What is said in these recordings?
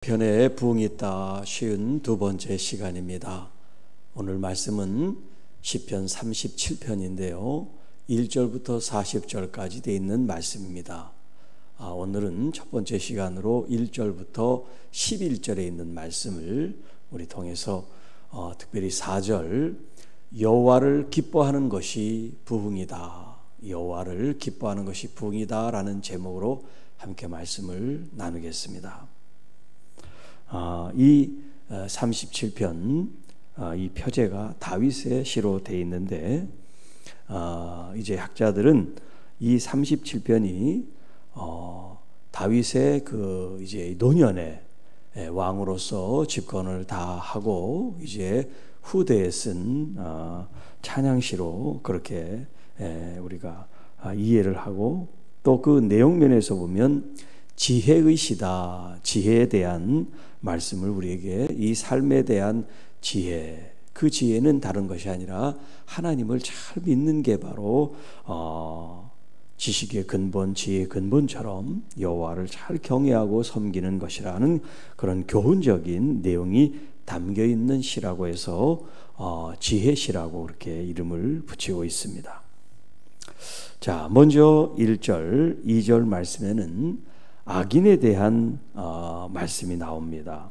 편에 부흥이 있다 52번째 시간입니다. 오늘 말씀은 시편 37편인데요 1절부터 40절까지 되어 있는 말씀입니다. 오늘은 첫 번째 시간으로 1절부터 11절에 있는 말씀을 우리 통해서 특별히 4절 여호와를 기뻐하는 것이 부흥이다, 여호와를 기뻐하는 것이 부흥이다 라는 제목으로 함께 말씀을 나누겠습니다. 이 37편 이 표제가 다윗의 시로 되어 있는데 이제 학자들은 이 37편이 다윗의 그 이제 노년에 왕으로서 집권을 다 하고 이제 후대에 쓴 찬양시로 그렇게 우리가 이해를 하고, 또 그 내용 면에서 보면 지혜의 시다, 지혜에 대한 말씀을 우리에게, 이 삶에 대한 지혜, 그 지혜는 다른 것이 아니라 하나님을 잘 믿는 게 바로 지식의 근본, 지혜의 근본처럼 여호와를 잘 경외하고 섬기는 것이라는 그런 교훈적인 내용이 담겨 있는 시라고 해서 지혜시라고 그렇게 이름을 붙이고 있습니다. 자, 먼저 1절, 2절 말씀에는 악인에 대한 말씀이 나옵니다.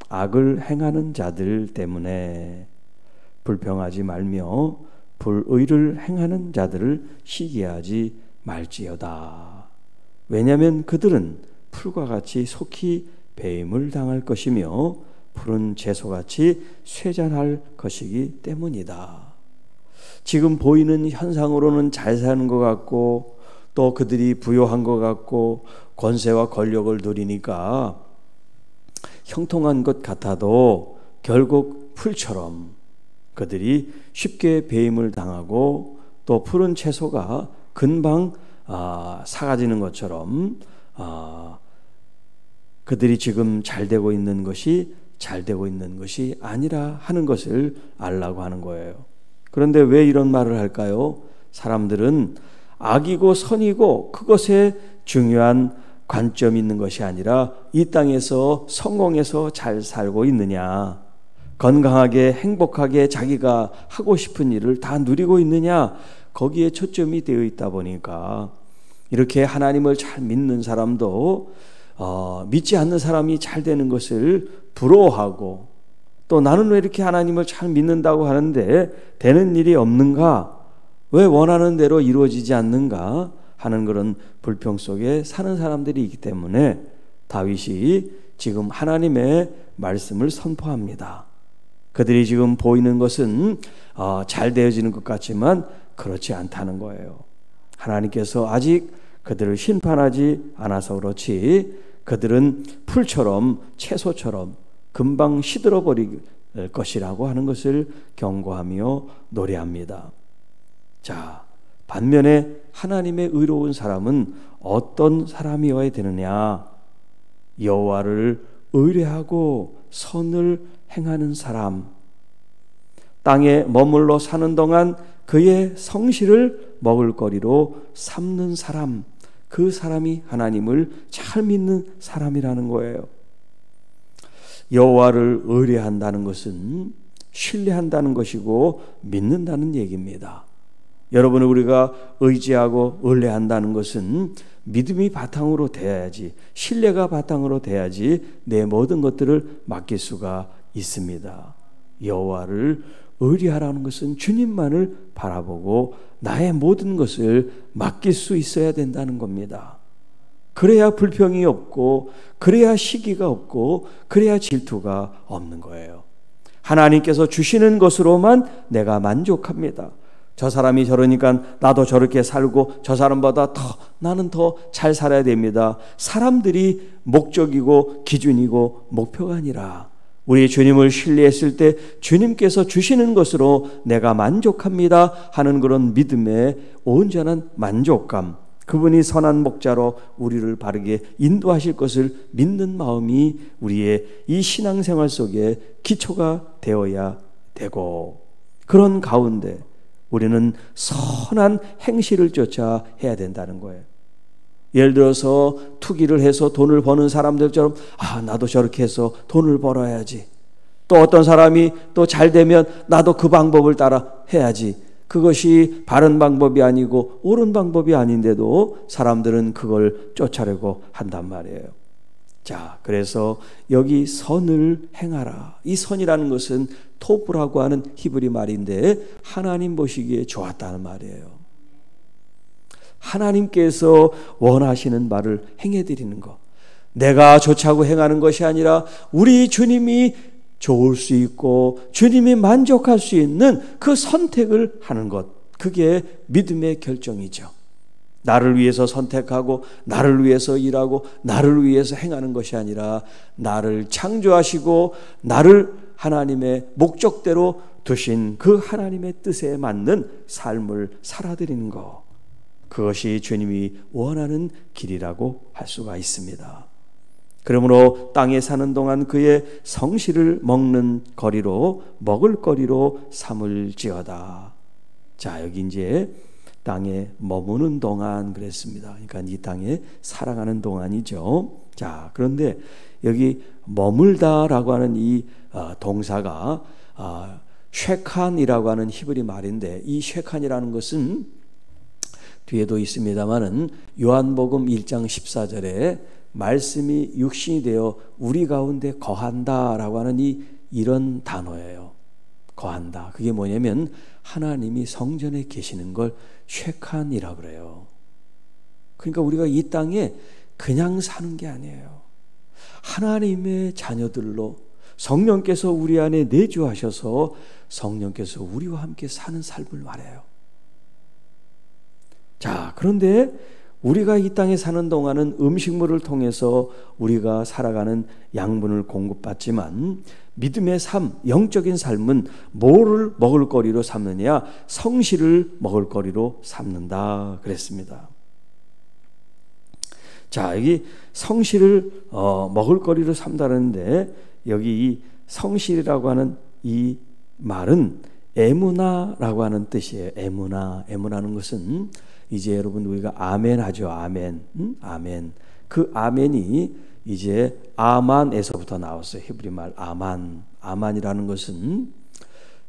악을 행하는 자들 때문에 불평하지 말며 불의를 행하는 자들을 시기하지 말지어다. 왜냐하면 그들은 풀과 같이 속히 배임을 당할 것이며 푸른 채소같이 쇠잔할 것이기 때문이다. 지금 보이는 현상으로는 잘 사는 것 같고, 또 그들이 부유한 것 같고 권세와 권력을 누리니까 형통한 것 같아도 결국 풀처럼 그들이 쉽게 배임을 당하고, 또 푸른 채소가 금방 사가지는 것처럼 그들이 지금 잘 되고 있는 것이 잘 되고 있는 것이 아니라 하는 것을 알라고 하는 거예요. 그런데 왜 이런 말을 할까요? 사람들은 악이고 선이고 그것에 중요한 관점이 있는 것이 아니라 이 땅에서 성공해서 잘 살고 있느냐, 건강하게 행복하게 자기가 하고 싶은 일을 다 누리고 있느냐, 거기에 초점이 되어 있다 보니까 이렇게 하나님을 잘 믿는 사람도 믿지 않는 사람이 잘 되는 것을 부러워하고, 또 나는 왜 이렇게 하나님을 잘 믿는다고 하는데 되는 일이 없는가, 왜 원하는 대로 이루어지지 않는가 하는 그런 불평 속에 사는 사람들이 있기 때문에 다윗이 지금 하나님의 말씀을 선포합니다. 그들이 지금 보이는 것은 잘 되어지는 것 같지만 그렇지 않다는 거예요. 하나님께서 아직 그들을 심판하지 않아서 그렇지 그들은 풀처럼 채소처럼 금방 시들어버릴 것이라고 하는 것을 경고하며 노래합니다. 자, 반면에 하나님의 의로운 사람은 어떤 사람이어야 되느냐? 여호와를 의뢰하고 선을 행하는 사람, 땅에 머물러 사는 동안 그의 성실을 먹을거리로 삼는 사람, 그 사람이 하나님을 잘 믿는 사람이라는 거예요. 여호와를 의뢰한다는 것은 신뢰한다는 것이고 믿는다는 얘기입니다. 여러분, 우리가 의지하고 의뢰한다는 것은 믿음이 바탕으로 돼야지, 신뢰가 바탕으로 돼야지 내 모든 것들을 맡길 수가 있습니다. 여호와를 의뢰하라는 것은 주님만을 바라보고 나의 모든 것을 맡길 수 있어야 된다는 겁니다. 그래야 불평이 없고, 그래야 시기가 없고, 그래야 질투가 없는 거예요. 하나님께서 주시는 것으로만 내가 만족합니다. 저 사람이 저러니까 나도 저렇게 살고 저 사람보다 나는 더 잘 살아야 됩니다. 사람들이 목적이고 기준이고 목표가 아니라 우리 주님을 신뢰했을 때 주님께서 주시는 것으로 내가 만족합니다 하는 그런 믿음의 온전한 만족감, 그분이 선한 목자로 우리를 바르게 인도하실 것을 믿는 마음이 우리의 이 신앙생활 속에 기초가 되어야 되고, 그런 가운데 우리는 선한 행실을 쫓아 해야 된다는 거예요. 예를 들어서 투기를 해서 돈을 버는 사람들처럼 나도 저렇게 해서 돈을 벌어야지. 또 어떤 사람이 또 잘 되면 나도 그 방법을 따라 해야지. 그것이 바른 방법이 아니고 옳은 방법이 아닌데도 사람들은 그걸 쫓아내고 한단 말이에요. 자, 그래서 여기 선을 행하라. 이 선이라는 것은 토브라고 하는 히브리 말인데 하나님 보시기에 좋았다는 말이에요. 하나님께서 원하시는 말을 행해드리는 것. 내가 좋자고 행하는 것이 아니라 우리 주님이 좋을 수 있고 주님이 만족할 수 있는 그 선택을 하는 것. 그게 믿음의 결정이죠. 나를 위해서 선택하고 나를 위해서 일하고 나를 위해서 행하는 것이 아니라 나를 창조하시고 나를 하나님의 목적대로 두신 그 하나님의 뜻에 맞는 삶을 살아드리는 것. 그것이 주님이 원하는 길이라고 할 수가 있습니다. 그러므로 땅에 사는 동안 그의 성실을 먹는 거리로 먹을 거리로 삼을지어다. 자, 여기 이제 땅에 머무는 동안 그랬습니다. 그러니까 이 땅에 살아가는 동안이죠. 자, 그런데 여기 머물다라고 하는 이 동사가 쉐칸이라고 하는 히브리 말인데 이 쉐칸이라는 것은 뒤에도 있습니다만은 요한복음 1장 14절에 말씀이 육신이 되어 우리 가운데 거한다라고 하는 이런 단어예요. 거한다. 그게 뭐냐면 하나님이 성전에 계시는 걸 쉐칸이라고 그래요. 그러니까 우리가 이 땅에 그냥 사는 게 아니에요. 하나님의 자녀들로 성령께서 우리 안에 내주하셔서 성령께서 우리와 함께 사는 삶을 말해요. 자, 그런데 우리가 이 땅에 사는 동안은 음식물을 통해서 우리가 살아가는 양분을 공급받지만 믿음의 삶, 영적인 삶은 뭐를 먹을거리로 삼느냐? 성실을 먹을거리로 삼는다 그랬습니다. 자, 여기 성실을 먹을거리로 삼다는데 여기 이 성실이라고 하는 이 말은 에무나라고 하는 뜻이에요. 에무나는 것은 이제 여러분 우리가 아멘 하죠. 아멘. 아멘. 그 아멘이 이제 아만에서부터 나왔어요. 히브리 말 아만. 아만이라는 것은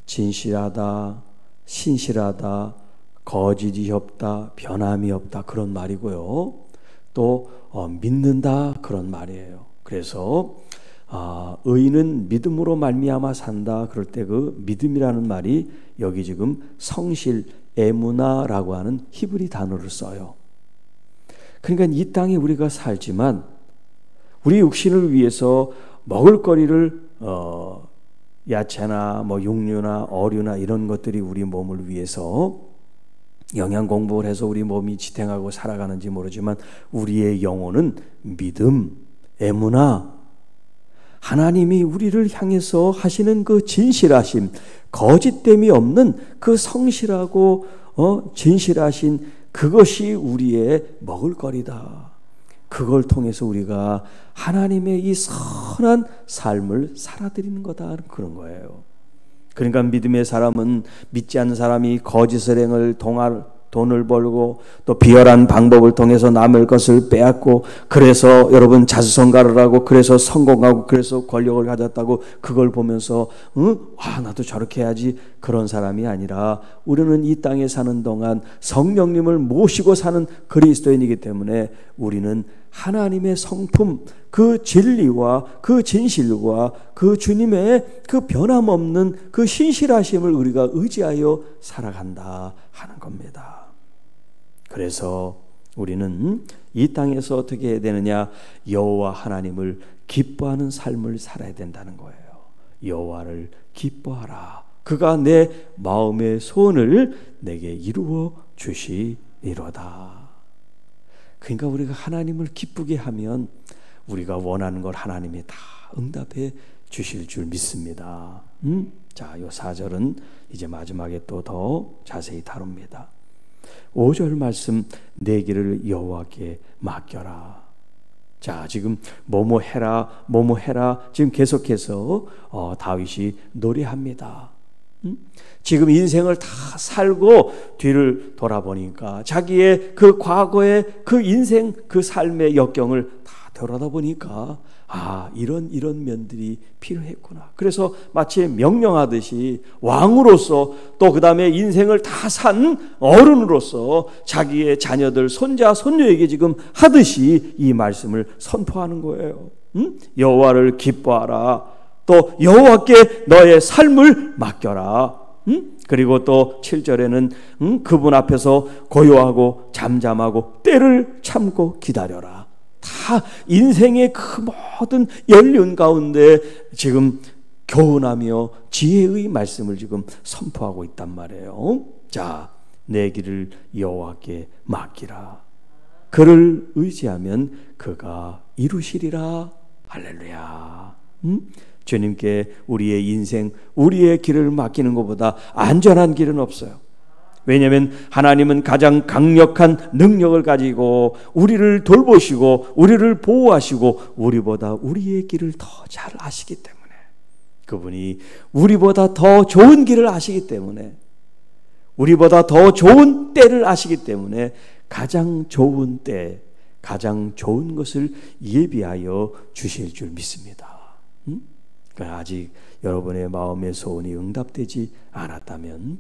진실하다, 신실하다, 거짓이 없다, 변함이 없다 그런 말이고요. 또 믿는다 그런 말이에요. 그래서 의인은 믿음으로 말미암아 산다 그럴 때 그 믿음이라는 말이 여기 지금 성실 에무나라고 하는 히브리 단어를 써요. 그러니까 이 땅에 우리가 살지만 우리 육신을 위해서 먹을거리를 야채나 뭐 육류나 어류나 이런 것들이 우리 몸을 위해서 영양 공부를 해서 우리 몸이 지탱하고 살아가는지 모르지만 우리의 영혼은 믿음, 에무나, 하나님이 우리를 향해서 하시는 그 진실하심, 거짓됨이 없는 그 성실하고 진실하신 그것이 우리의 먹을거리다. 그걸 통해서 우리가 하나님의 이 선한 삶을 살아드리는 거다 그런 거예요. 그러니까 믿음의 사람은 믿지 않는 사람이 거짓을 행을 돈을 벌고 또 비열한 방법을 통해서 남의 것을 빼앗고 그래서 여러분 자수성가를 하고 그래서 성공하고 그래서 권력을 가졌다고 그걸 보면서 나도 저렇게 해야지 그런 사람이 아니라 우리는 이 땅에 사는 동안 성령님을 모시고 사는 그리스도인이기 때문에 우리는 하나님의 성품 그 진리와 그 진실과 그 주님의 그 변함없는 그 신실하심을 우리가 의지하여 살아간다 하는 겁니다. 그래서 우리는 이 땅에서 어떻게 해야 되느냐? 여호와 하나님을 기뻐하는 삶을 살아야 된다는 거예요. 여호와를 기뻐하라. 그가 내 마음의 소원을 내게 이루어 주시리로다. 그러니까 우리가 하나님을 기쁘게 하면 우리가 원하는 걸 하나님이 다 응답해 주실 줄 믿습니다. 자, 요 4절은 이제 마지막에 또 더 자세히 다룹니다. 5절 말씀 내 길을 여호와께 맡겨라. 자, 지금 뭐뭐 해라 지금 계속해서 다윗이 노래합니다. 지금 인생을 다 살고 뒤를 돌아보니까 자기의 그 과거의 그 인생 그 삶의 역경을 다 돌아보니까 이런 면들이 필요했구나. 그래서 마치 명령하듯이 왕으로서 또 그 다음에 인생을 다 산 어른으로서 자기의 자녀들 손자 손녀에게 지금 하듯이 이 말씀을 선포하는 거예요. 여호와를 기뻐하라. 또 여호와께 너의 삶을 맡겨라. 그리고 또 7절에는 그분 앞에서 고요하고 잠잠하고 때를 참고 기다려라. 다 인생의 그 모든 연륜 가운데 지금 교훈하며 지혜의 말씀을 지금 선포하고 있단 말이에요. 자, 내 길을 여호와께 맡기라. 그를 의지하면 그가 이루시리라. 할렐루야. 주님께 우리의 인생, 우리의 길을 맡기는 것보다 안전한 길은 없어요. 왜냐하면 하나님은 가장 강력한 능력을 가지고 우리를 돌보시고 우리를 보호하시고 우리보다 우리의 길을 더 잘 아시기 때문에, 그분이 우리보다 더 좋은 길을 아시기 때문에, 우리보다 더 좋은 때를 아시기 때문에 가장 좋은 때, 가장 좋은 것을 예비하여 주실 줄 믿습니다. 아직 여러분의 마음의 소원이 응답되지 않았다면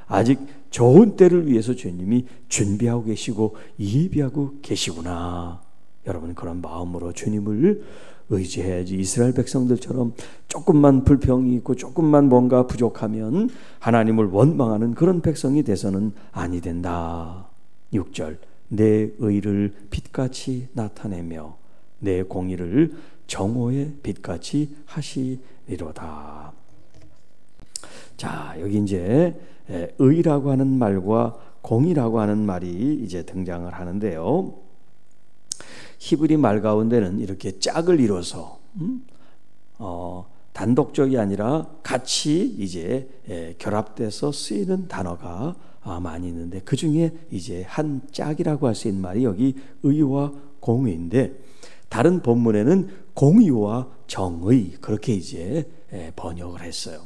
아직 좋은 때를 위해서 주님이 준비하고 계시고 예비하고 계시구나. 여러분 그런 마음으로 주님을 의지해야지. 이스라엘 백성들처럼 조금만 불평이 있고 조금만 뭔가 부족하면 하나님을 원망하는 그런 백성이 돼서는 아니 된다. 6절 내 의를 빛같이 나타내며 내 공의를 정오의 빛같이 하시리로다. 자, 여기 이제 의라고 하는 말과 공의라고 하는 말이 이제 등장을 하는데요. 히브리 말 가운데는 이렇게 짝을 이뤄서 단독적이 아니라 같이 이제 결합돼서 쓰이는 단어가 많이 있는데, 그 중에 이제 한 짝이라고 할 수 있는 말이 여기 의와 공의인데, 다른 본문에는 공의와 정의 그렇게 이제 번역을 했어요.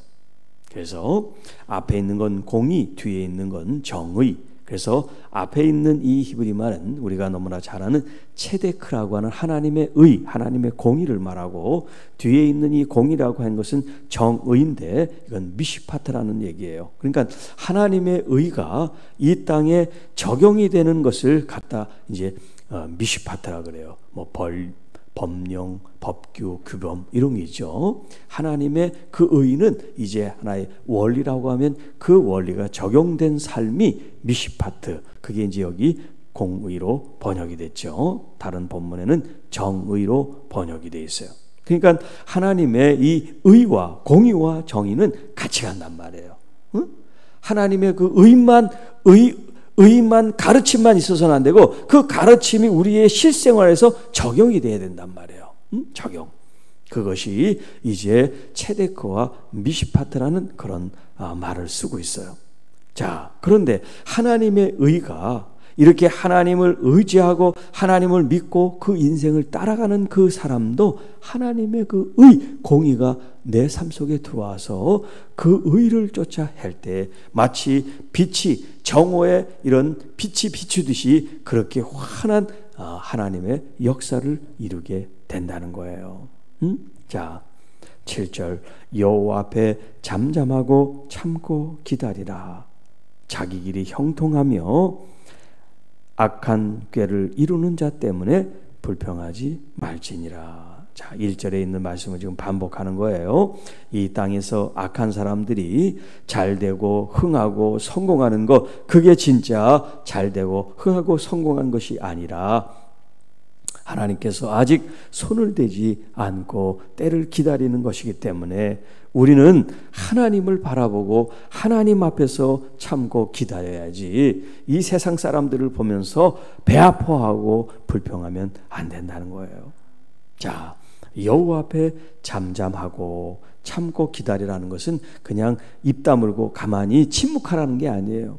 그래서 앞에 있는 건 공의, 뒤에 있는 건 정의. 그래서 앞에 있는 이 히브리 말은 우리가 너무나 잘 아는 체데크라고 하는 하나님의 의, 하나님의 공의를 말하고, 뒤에 있는 이 공의라고 하는 것은 정의인데 이건 미시파트라는 얘기예요. 그러니까 하나님의 의가 이 땅에 적용이 되는 것을 갖다 이제 미시파트라 그래요. 뭐 법령, 법규, 규범 이런 게 있죠. 하나님의 그 의는 이제 하나의 원리라고 하면 그 원리가 적용된 삶이 미시파트. 그게 이제 여기 공의로 번역이 됐죠. 다른 본문에는 정의로 번역이 돼 있어요. 그러니까 하나님의 이 의와 공의와 정의는 같이 간단 말이에요. 하나님의 그 의만 가르침만 있어서는 안 되고 그 가르침이 우리의 실생활에서 적용이 돼야 된단 말이에요. 적용. 그것이 이제 체데크와 미시파트라는 그런 말을 쓰고 있어요. 자, 그런데 하나님의 의가 이렇게 하나님을 의지하고 하나님을 믿고 그 인생을 따라가는 그 사람도 하나님의 그 의, 공의가 내 삶 속에 들어와서 그 의를 쫓아 할 때 마치 빛이 정오에 이런 빛이 비추듯이 그렇게 환한 하나님의 역사를 이루게 된다는 거예요. 자, 7절 여호와 앞에 잠잠하고 참고 기다리라. 자기 길이 형통하며 악한 꾀를 이루는 자 때문에 불평하지 말지니라. 자, 1절에 있는 말씀을 지금 반복하는 거예요. 이 땅에서 악한 사람들이 잘되고 흥하고 성공하는 것, 그게 진짜 잘되고 흥하고 성공한 것이 아니라 하나님께서 아직 손을 대지 않고 때를 기다리는 것이기 때문에 우리는 하나님을 바라보고 하나님 앞에서 참고 기다려야지, 이 세상 사람들을 보면서 배 아파하고 불평하면 안 된다는 거예요. 자, 여호와 앞에 잠잠하고 참고 기다리라는 것은 그냥 입 다물고 가만히 침묵하라는 게 아니에요.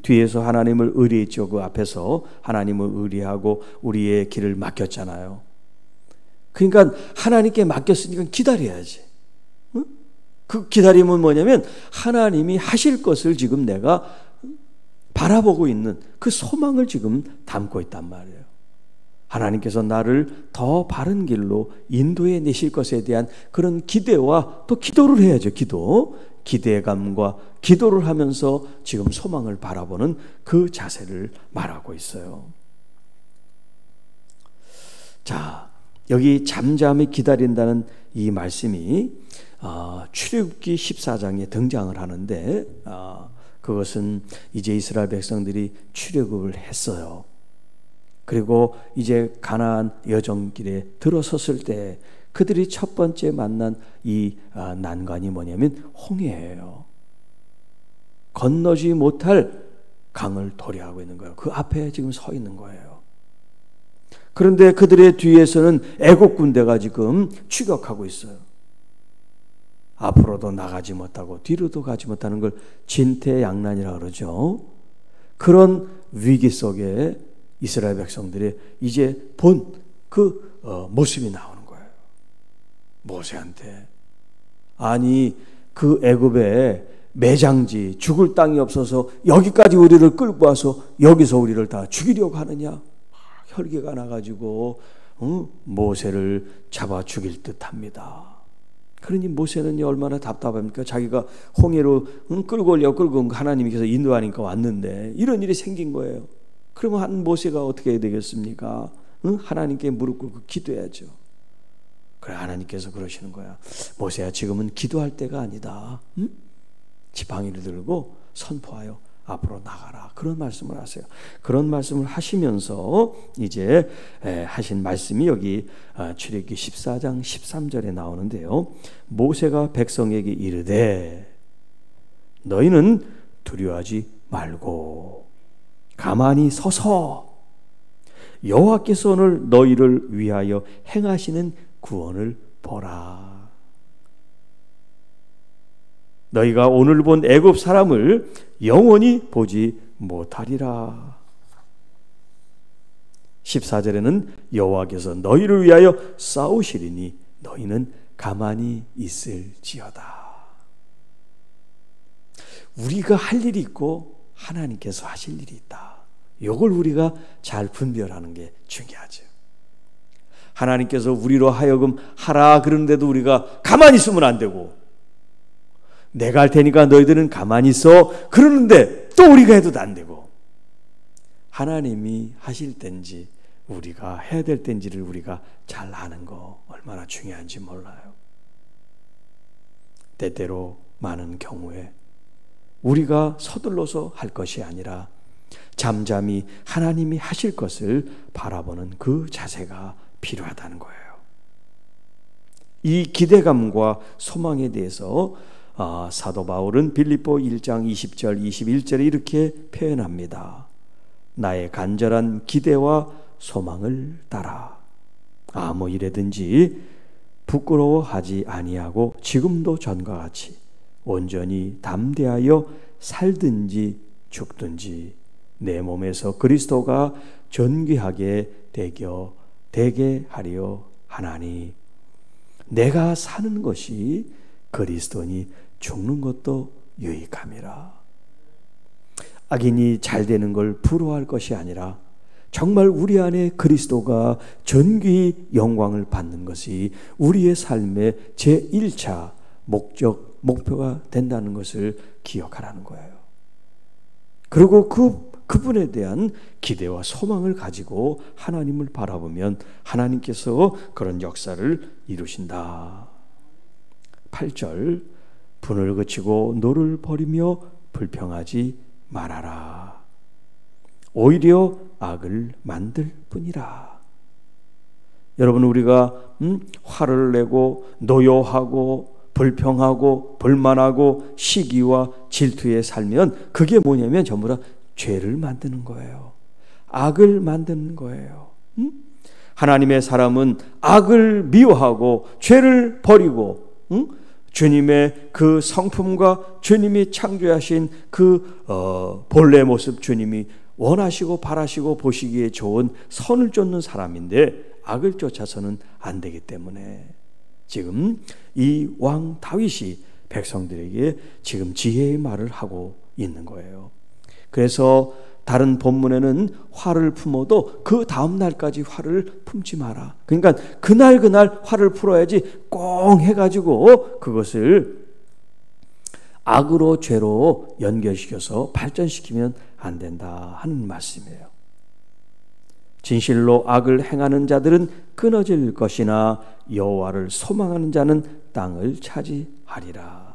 뒤에서 하나님을 의뢰했죠. 그 앞에서 하나님을 의뢰하고 우리의 길을 맡겼잖아요. 그러니까 하나님께 맡겼으니까 기다려야지. 그 기다림은 뭐냐면 하나님이 하실 것을 지금 내가 바라보고 있는 그 소망을 지금 담고 있단 말이에요. 하나님께서 나를 더 바른 길로 인도해 내실 것에 대한 그런 기대와 또 기도를 해야죠. 기대감과 기도를 하면서 지금 소망을 바라보는 그 자세를 말하고 있어요. 자, 여기 잠잠히 기다린다는 이 말씀이 출애굽기 14장에 등장을 하는데 그것은 이제 이스라엘 백성들이 출애굽을 했어요. 그리고 이제 가나안 여정길에 들어섰을 때 그들이 첫 번째 만난 이 난관이 뭐냐면 홍해예요. 건너지 못할 강을 도래하고 있는 거예요. 그 앞에 지금 서 있는 거예요. 그런데 그들의 뒤에서는 애국 군대가 지금 추격하고 있어요. 앞으로도 나가지 못하고 뒤로도 가지 못하는 걸 진퇴양난이라고 그러죠. 그런 위기 속에 이스라엘 백성들이 이제 본 그 모습이 나오는 거예요. 모세한테 아니 그 애굽에 매장지 죽을 땅이 없어서 여기까지 우리를 끌고 와서 여기서 우리를 다 죽이려고 하느냐. 혈기가 나가지고 모세를 잡아 죽일 듯합니다. 그러니 모세는 얼마나 답답합니까? 자기가 홍해로 끌고 오려고 하나님께서 인도하니까 왔는데 이런 일이 생긴 거예요. 그러면 한 모세가 어떻게 해야 되겠습니까? 하나님께 무릎 꿇고 기도해야죠. 그래 하나님께서 그러시는 거야. 모세야 지금은 기도할 때가 아니다. 지팡이를 들고 선포하여 앞으로 나가라. 그런 말씀을 하세요. 그런 말씀을 하시면서 이제 하신 말씀이 여기 출애굽기 14장 13절에 나오는데요. 모세가 백성에게 이르되 너희는 두려워하지 말고 가만히 서서 여호와께서 오늘 너희를 위하여 행하시는 구원을 보라. 너희가 오늘 본 애굽 사람을 영원히 보지 못하리라. 14절에는 여호와께서 너희를 위하여 싸우시리니 너희는 가만히 있을지어다. 우리가 할 일이 있고 하나님께서 하실 일이 있다. 이걸 우리가 잘 분별하는 게 중요하죠. 하나님께서 우리로 하여금 하라 그러는데도 우리가 가만히 있으면 안 되고 내가 할 테니까 너희들은 가만히 있어 그러는데 또 우리가 해도 안 되고 하나님이 하실 때인지 우리가 해야 될 때인지를 우리가 잘 아는 거 얼마나 중요한지 몰라요. 때때로 많은 경우에 우리가 서둘러서 할 것이 아니라 잠잠히 하나님이 하실 것을 바라보는 그 자세가 필요하다는 거예요. 이 기대감과 소망에 대해서 사도 바울은 빌립보 1장 20절 21절에 이렇게 표현합니다. 나의 간절한 기대와 소망을 따라 아무 일에든지 부끄러워하지 아니하고 지금도 전과 같이 온전히 담대하여 살든지 죽든지 내 몸에서 그리스도가 존귀하게 되게 하려 하나니 내가 사는 것이 그리스도니 죽는 것도 유익함이라. 악인이 잘 되는 걸 부러워할 것이 아니라 정말 우리 안에 그리스도가 존귀히 영광을 받는 것이 우리의 삶의 제1차 목표가 된다는 것을 기억하라는 거예요. 그리고 그분에 대한 기대와 소망을 가지고 하나님을 바라보면 하나님께서 그런 역사를 이루신다. 8절 분을 그치고 노를 버리며 불평하지 말아라. 오히려 악을 만들 뿐이라. 여러분 우리가 화를 내고 노여하고 불평하고 불만하고 시기와 질투에 살면 그게 뭐냐면 전부 다 죄를 만드는 거예요. 악을 만드는 거예요. 하나님의 사람은 악을 미워하고 죄를 버리고 주님의 그 성품과 주님이 창조하신 그 본래 모습 주님이 원하시고 바라시고 보시기에 좋은 선을 쫓는 사람인데 악을 쫓아서는 안 되기 때문에 지금 이 왕 다윗이 백성들에게 지금 지혜의 말을 하고 있는 거예요. 그래서 다른 본문에는 화를 품어도 그 다음 날까지 화를 품지 마라. 그러니까 그날 화를 풀어야지 꽁 해가지고 그것을 악으로 죄로 연결시켜서 발전시키면 안 된다 하는 말씀이에요. 진실로 악을 행하는 자들은 끊어질 것이나 여호와를 소망하는 자는 땅을 차지하리라.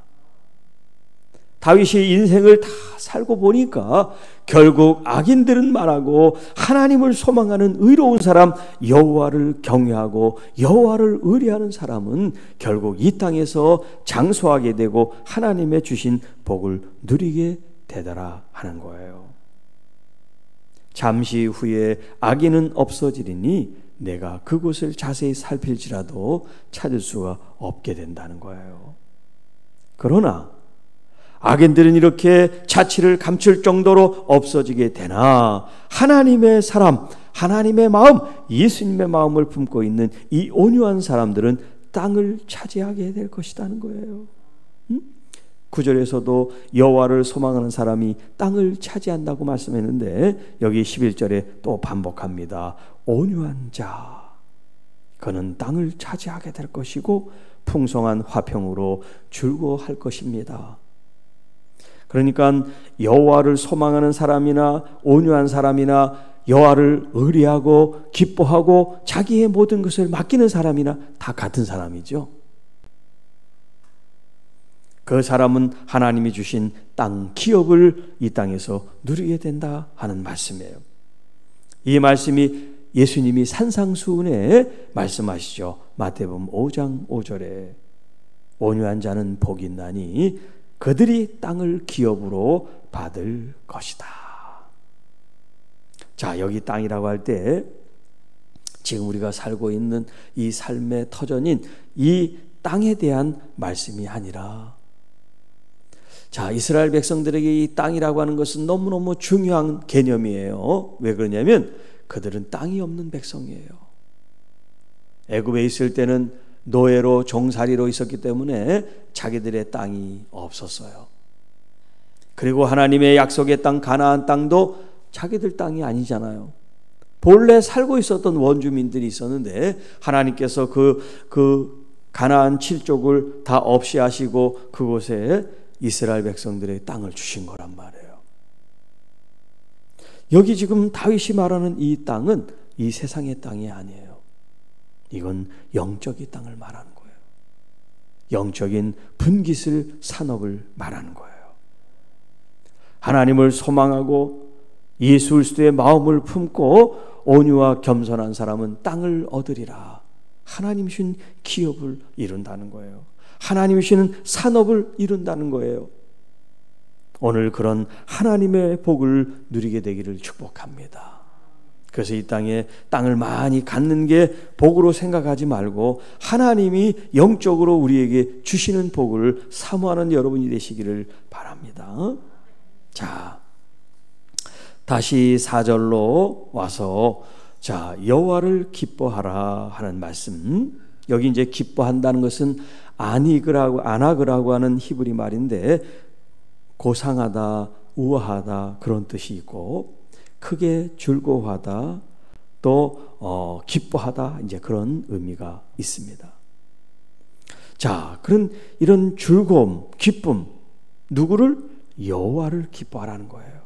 다윗이 인생을 다 살고 보니까 결국 악인들은 말하고 하나님을 소망하는 의로운 사람, 여호와를 경외하고 여호와를 의뢰하는 사람은 결국 이 땅에서 장수하게 되고 하나님의 주신 복을 누리게 되더라 하는 거예요. 잠시 후에 악인은 없어지리니 내가 그곳을 자세히 살필지라도 찾을 수가 없게 된다는 거예요. 그러나 악인들은 이렇게 자취를 감출 정도로 없어지게 되나 하나님의 사람, 하나님의 마음, 예수님의 마음을 품고 있는 이 온유한 사람들은 땅을 차지하게 될 것이라는 거예요. 9절에서도 여호와를 소망하는 사람이 땅을 차지한다고 말씀했는데 여기 11절에 또 반복합니다. 온유한 자, 그는 땅을 차지하게 될 것이고 풍성한 화평으로 즐거워할 것입니다. 그러니까 여호와를 소망하는 사람이나 온유한 사람이나 여호와를 의뢰하고 기뻐하고 자기의 모든 것을 맡기는 사람이나 다 같은 사람이죠. 그 사람은 하나님이 주신 땅 기업을 이 땅에서 누리게 된다 하는 말씀이에요. 이 말씀이 예수님이 산상수훈에 말씀하시죠. 마태복음 5장 5절에 온유한 자는 복이 있나니 그들이 땅을 기업으로 받을 것이다. 자, 여기 땅이라고 할 때 지금 우리가 살고 있는 이 삶의 터전인 이 땅에 대한 말씀이 아니라, 자, 이스라엘 백성들에게 이 땅이라고 하는 것은 너무너무 중요한 개념이에요. 왜 그러냐면 그들은 땅이 없는 백성이에요. 애굽에 있을 때는 노예로 종살이로 있었기 때문에 자기들의 땅이 없었어요. 그리고 하나님의 약속의 땅 가나안 땅도 자기들 땅이 아니잖아요. 본래 살고 있었던 원주민들이 있었는데 하나님께서 그 가나안 7족을 다 없이 하시고 그곳에 이스라엘 백성들의 땅을 주신 거란 말이에요. 여기 지금 다윗이 말하는 이 땅은 이 세상의 땅이 아니에요. 이건 영적인 땅을 말하는 거예요. 영적인 분깃을 산업을 말하는 거예요. 하나님을 소망하고 예수 그리스도의 마음을 품고 온유와 겸손한 사람은 땅을 얻으리라. 하나님 주신 기업을 이룬다는 거예요. 하나님이 주시는 산업을 이룬다는 거예요. 오늘 그런 하나님의 복을 누리게 되기를 축복합니다. 그래서 이 땅에 땅을 많이 갖는 게 복으로 생각하지 말고 하나님이 영적으로 우리에게 주시는 복을 사모하는 여러분이 되시기를 바랍니다. 자, 다시 4절로 와서 자, 여호와를 기뻐하라 하는 말씀. 여기 이제 기뻐한다는 것은 아나그라고 하는 히브리 말인데 고상하다, 우아하다 그런 뜻이 있고 크게 즐거워하다 또 기뻐하다 이제 그런 의미가 있습니다. 자, 그런 이런 즐거움, 기쁨 누구를? 여호와를 기뻐하라는 거예요.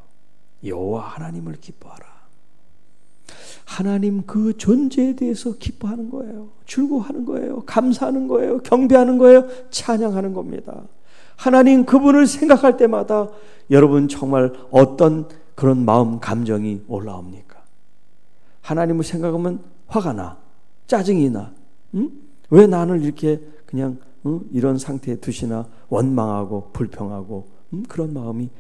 여호와 하나님을 기뻐하라. 하나님 그 존재에 대해서 기뻐하는 거예요. 즐거워하는 거예요. 감사하는 거예요. 경배하는 거예요. 찬양하는 겁니다. 하나님 그분을 생각할 때마다 여러분 정말 어떤 그런 마음 감정이 올라옵니까? 하나님을 생각하면 화가 나, 짜증이 나. 왜 나를 이렇게 그냥 이런 상태에 두시나 원망하고 불평하고 그런 마음이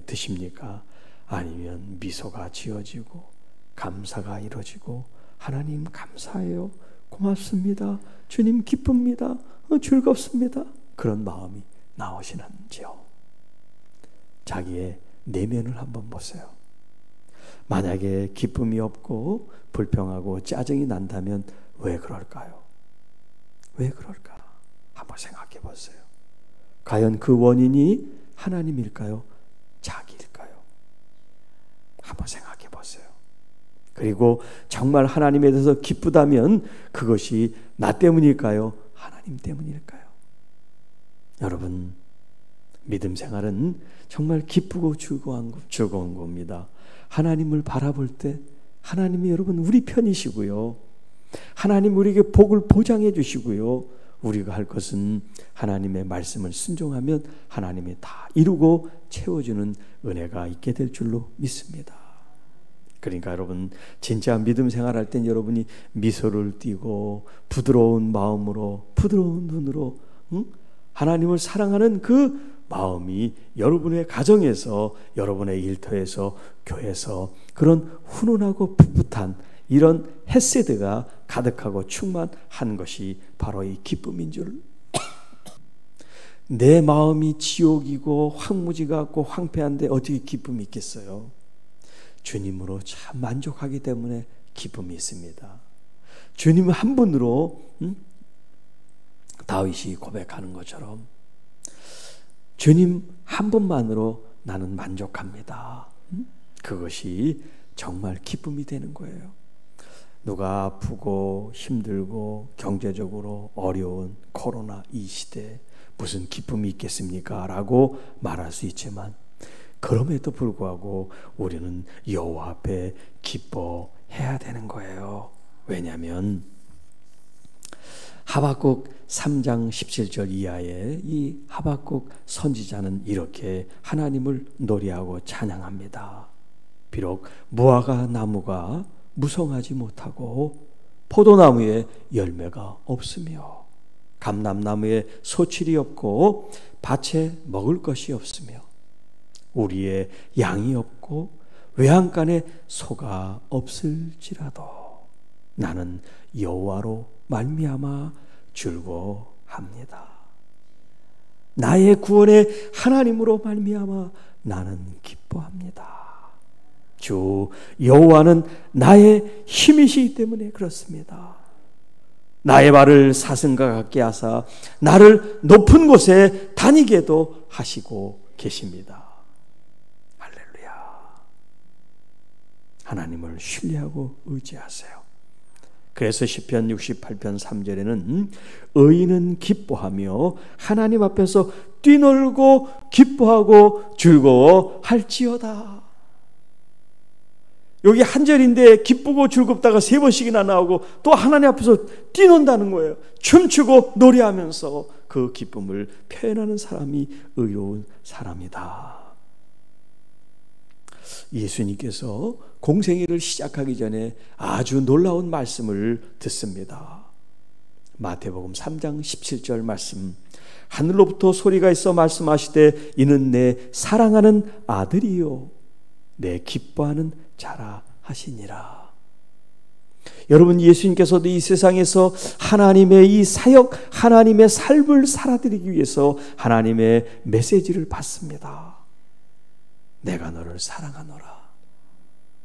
드십니까? 아니면 미소가 지어지고 감사가 이루어지고 하나님 감사해요, 고맙습니다, 주님 기쁩니다, 즐겁습니다 그런 마음이 나오시는지요? 자기의 내면을 한번 보세요. 만약에 기쁨이 없고 불평하고 짜증이 난다면 왜 그럴까요? 왜 그럴까? 한번 생각해 보세요. 과연 그 원인이 하나님일까요? 자기일까요? 한번 생각해 보세요. 그리고 정말 하나님에 대해서 기쁘다면 그것이 나 때문일까요? 하나님 때문일까요? 여러분, 믿음 생활은 정말 기쁘고 즐거운 겁니다. 하나님을 바라볼 때 하나님이 여러분 우리 편이시고요. 하나님 우리에게 복을 보장해 주시고요. 우리가 할 것은 하나님의 말씀을 순종하면 하나님이 다 이루고 채워주는 은혜가 있게 될 줄로 믿습니다. 그러니까 여러분, 진짜 믿음 생활할 땐 여러분이 미소를 띠고 부드러운 마음으로, 부드러운 눈으로 하나님을 사랑하는 그 마음이 여러분의 가정에서, 여러분의 일터에서, 교회에서 그런 훈훈하고 풋풋한 이런 헤세드가 가득하고 충만한 것이 바로 이 기쁨인 줄. 내 마음이 지옥이고 황무지 같고 황폐한데 어떻게 기쁨이 있겠어요? 주님으로 참 만족하기 때문에 기쁨이 있습니다. 주님 한 분으로 다윗이 고백하는 것처럼 주님 한 분만으로 나는 만족합니다. 그것이 정말 기쁨이 되는 거예요. 누가 아프고 힘들고 경제적으로 어려운 코로나 이 시대에 무슨 기쁨이 있겠습니까? 라고 말할 수 있지만 그럼에도 불구하고 우리는 여호와 앞에 기뻐해야 되는 거예요. 왜냐하면 하박국 3장 17절 이하에 이 하박국 선지자는 이렇게 하나님을 노래하고 찬양합니다. 비록 무화과 나무가 무성하지 못하고 포도나무에 열매가 없으며 감람나무에 소출이 없고 밭에 먹을 것이 없으며 우리의 양이 없고 외양간에 소가 없을지라도 나는 여호와로 말미암아 즐거워합니다. 나의 구원의 하나님으로 말미암아 나는 기뻐합니다. 주 여호와는 나의 힘이시기 때문에 그렇습니다. 나의 발을 사슴과 같게 하사 나를 높은 곳에 다니게도 하시고 계십니다. 할렐루야. 하나님을 신뢰하고 의지하세요. 그래서 시편 68편 3절에는 의인은 기뻐하며 하나님 앞에서 뛰놀고 기뻐하고 즐거워할지어다. 여기 한 절인데 기쁘고 즐겁다가 3번씩이나 나오고 또 하나님 앞에서 뛰논다는 거예요. 춤추고 노래하면서 그 기쁨을 표현하는 사람이 의로운 사람이다. 예수님께서 공생애를 시작하기 전에 아주 놀라운 말씀을 듣습니다. 마태복음 3장 17절 말씀, 하늘로부터 소리가 있어 말씀하시되 이는 내 사랑하는 아들이요 내 기뻐하는 자라 하시니라. 여러분, 예수님께서도 이 세상에서 하나님의 이 사역, 하나님의 삶을 살아드리기 위해서 하나님의 메시지를 받습니다. 내가 너를 사랑하노라.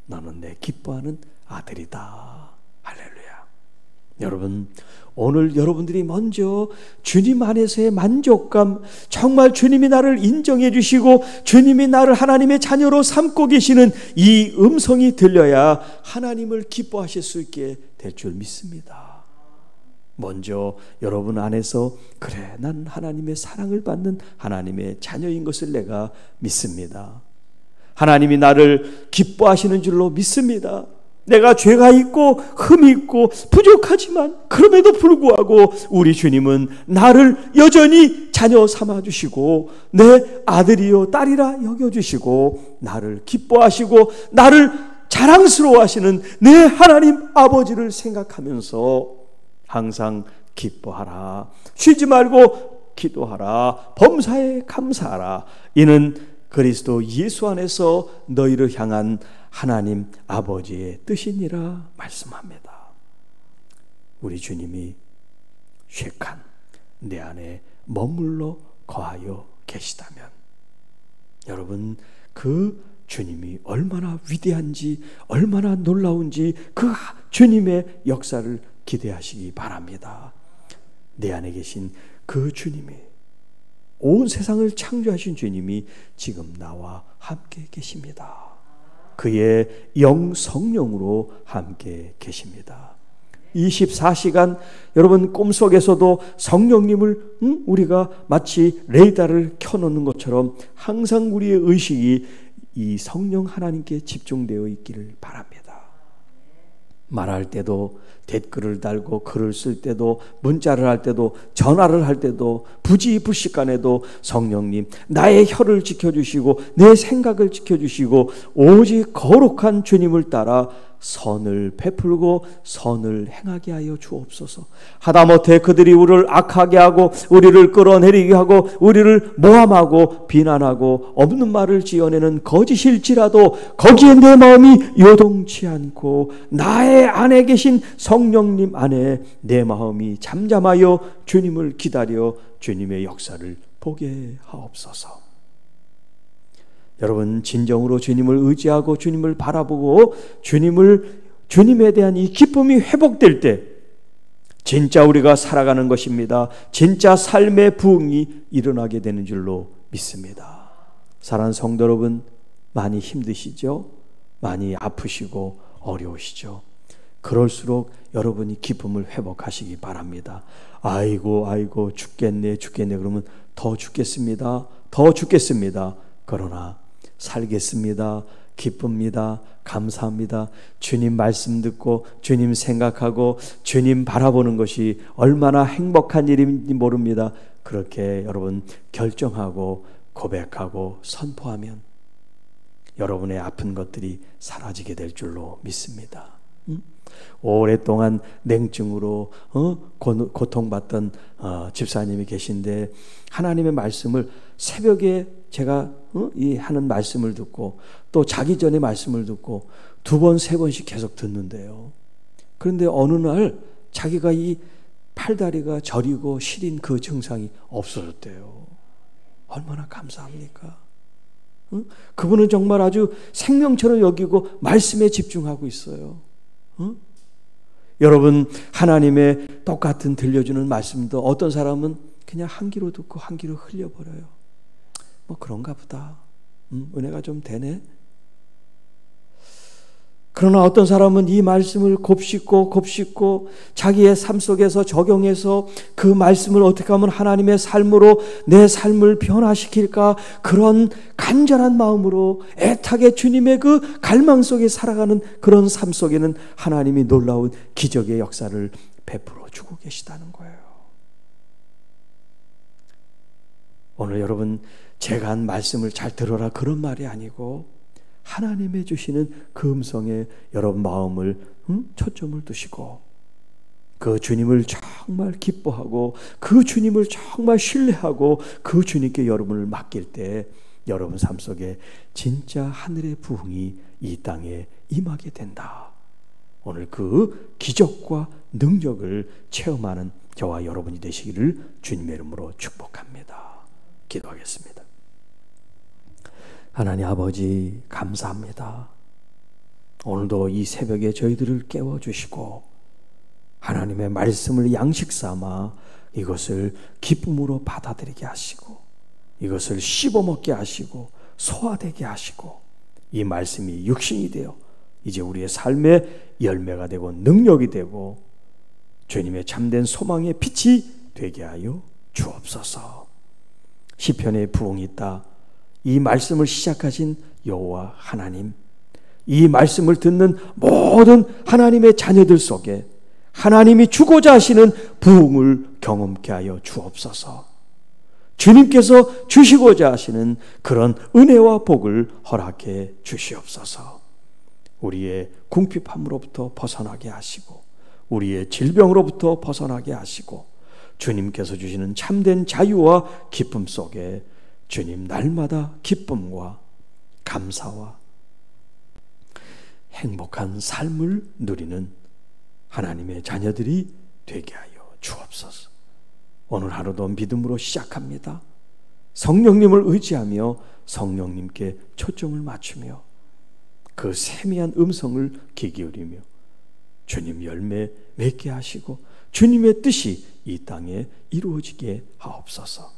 너는 내 기뻐하는 아들이다. 할렐루야. 여러분, 오늘 여러분들이 먼저 주님 안에서의 만족감, 정말 주님이 나를 인정해 주시고 주님이 나를 하나님의 자녀로 삼고 계시는 이 음성이 들려야 하나님을 기뻐하실 수 있게 될 줄 믿습니다. 먼저 여러분 안에서 그래, 난 하나님의 사랑을 받는 하나님의 자녀인 것을 내가 믿습니다. 하나님이 나를 기뻐하시는 줄로 믿습니다. 내가 죄가 있고 흠이 있고 부족하지만 그럼에도 불구하고 우리 주님은 나를 여전히 자녀 삼아주시고 내 아들이요 딸이라 여겨주시고 나를 기뻐하시고 나를 자랑스러워하시는 내 하나님 아버지를 생각하면서 항상 기뻐하라, 쉬지 말고 기도하라, 범사에 감사하라. 이는 그리스도 예수 안에서 너희를 향한 하나님 아버지의 뜻이니라 말씀합니다. 우리 주님이 쉐칸 내 안에 머물러 거하여 계시다면 여러분, 그 주님이 얼마나 위대한지 얼마나 놀라운지 그 주님의 역사를 기대하시기 바랍니다. 내 안에 계신 그 주님이 온 세상을 창조하신 주님이 지금 나와 함께 계십니다. 그의 영 성령으로 함께 계십니다. 24시간 여러분 꿈속에서도 성령님을 우리가 마치 레이더를 켜놓는 것처럼 항상 우리의 의식이 이 성령 하나님께 집중되어 있기를 바랍니다. 말할 때도, 댓글을 달고 글을 쓸 때도, 문자를 할 때도, 전화를 할 때도, 부지불식간에도 성령님 나의 혀를 지켜주시고 내 생각을 지켜주시고 오직 거룩한 주님을 따라 선을 베풀고 선을 행하게 하여 주옵소서. 하다못해 그들이 우리를 악하게 하고 우리를 끌어내리게 하고 우리를 모함하고 비난하고 없는 말을 지어내는 거짓일지라도 거기에 내 마음이 요동치 않고 나의 안에 계신 성령님 안에 내 마음이 잠잠하여 주님을 기다려 주님의 역사를 보게 하옵소서. 여러분 진정으로 주님을 의지하고 주님을 바라보고 주님에 대한 이 기쁨이 회복될 때 진짜 우리가 살아가는 것입니다. 진짜 삶의 부흥이 일어나게 되는 줄로 믿습니다. 사랑하는 성도 여러분, 많이 힘드시죠? 많이 아프시고 어려우시죠? 그럴수록 여러분이 기쁨을 회복하시기 바랍니다. 아이고 죽겠네 그러면 더 죽겠습니다. 그러나 살겠습니다. 기쁩니다. 감사합니다. 주님 말씀 듣고 주님 생각하고 주님 바라보는 것이 얼마나 행복한 일인지 모릅니다. 그렇게 여러분 결정하고 고백하고 선포하면 여러분의 아픈 것들이 사라지게 될 줄로 믿습니다. 오랫동안 냉증으로 고통받던 집사님이 계신데 하나님의 말씀을 새벽에 제가 이 하는 말씀을 듣고 또 자기 전에 말씀을 듣고 2번, 3번씩 계속 듣는데요. 그런데 어느 날 자기가 이 팔다리가 저리고 시린 그 증상이 없어졌대요. 얼마나 감사합니까? 그분은 정말 아주 생명처럼 여기고 말씀에 집중하고 있어요. 여러분 하나님의 똑같은 들려주는 말씀도 어떤 사람은 그냥 한 귀로 듣고 한 귀로 흘려버려요. 뭐 그런가 보다. 은혜가 좀 되네. 그러나 어떤 사람은 이 말씀을 곱씹고 자기의 삶 속에서 적용해서 그 말씀을 어떻게 하면 하나님의 삶으로 내 삶을 변화시킬까, 그런 간절한 마음으로 애타게 주님의 그 갈망 속에 살아가는 그런 삶 속에는 하나님이 놀라운 기적의 역사를 베풀어 주고 계시다는 거예요. 오늘 여러분 제가 한 말씀을 잘 들어라 그런 말이 아니고 하나님의 주시는 그 음성에 여러분 마음을 초점을 두시고 그 주님을 정말 기뻐하고 그 주님을 정말 신뢰하고 그 주님께 여러분을 맡길 때 여러분 삶 속에 진짜 하늘의 부흥이 이 땅에 임하게 된다. 오늘 그 기적과 능력을 체험하는 저와 여러분이 되시기를 주님의 이름으로 축복합니다. 기도하겠습니다. 하나님 아버지 감사합니다. 오늘도 이 새벽에 저희들을 깨워주시고 하나님의 말씀을 양식 삼아 이것을 기쁨으로 받아들이게 하시고 이것을 씹어먹게 하시고 소화되게 하시고 이 말씀이 육신이 되어 이제 우리의 삶의 열매가 되고 능력이 되고 주님의 참된 소망의 빛이 되게 하여 주옵소서. 시편에 부흥이 있다. 이 말씀을 시작하신 여호와 하나님, 이 말씀을 듣는 모든 하나님의 자녀들 속에 하나님이 주고자 하시는 부흥을 경험케 하여 주옵소서. 주님께서 주시고자 하시는 그런 은혜와 복을 허락해 주시옵소서. 우리의 궁핍함으로부터 벗어나게 하시고 우리의 질병으로부터 벗어나게 하시고 주님께서 주시는 참된 자유와 기쁨 속에 주님 날마다 기쁨과 감사와 행복한 삶을 누리는 하나님의 자녀들이 되게 하여 주옵소서. 오늘 하루도 믿음으로 시작합니다. 성령님을 의지하며 성령님께 초점을 맞추며 그 세미한 음성을 귀 기울이며 주님 열매 맺게 하시고 주님의 뜻이 이 땅에 이루어지게 하옵소서.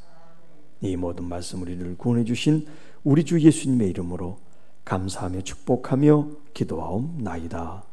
이 모든 말씀 우리를 구원해 주신 우리 주 예수님의 이름으로 감사하며 축복하며 기도하옵나이다.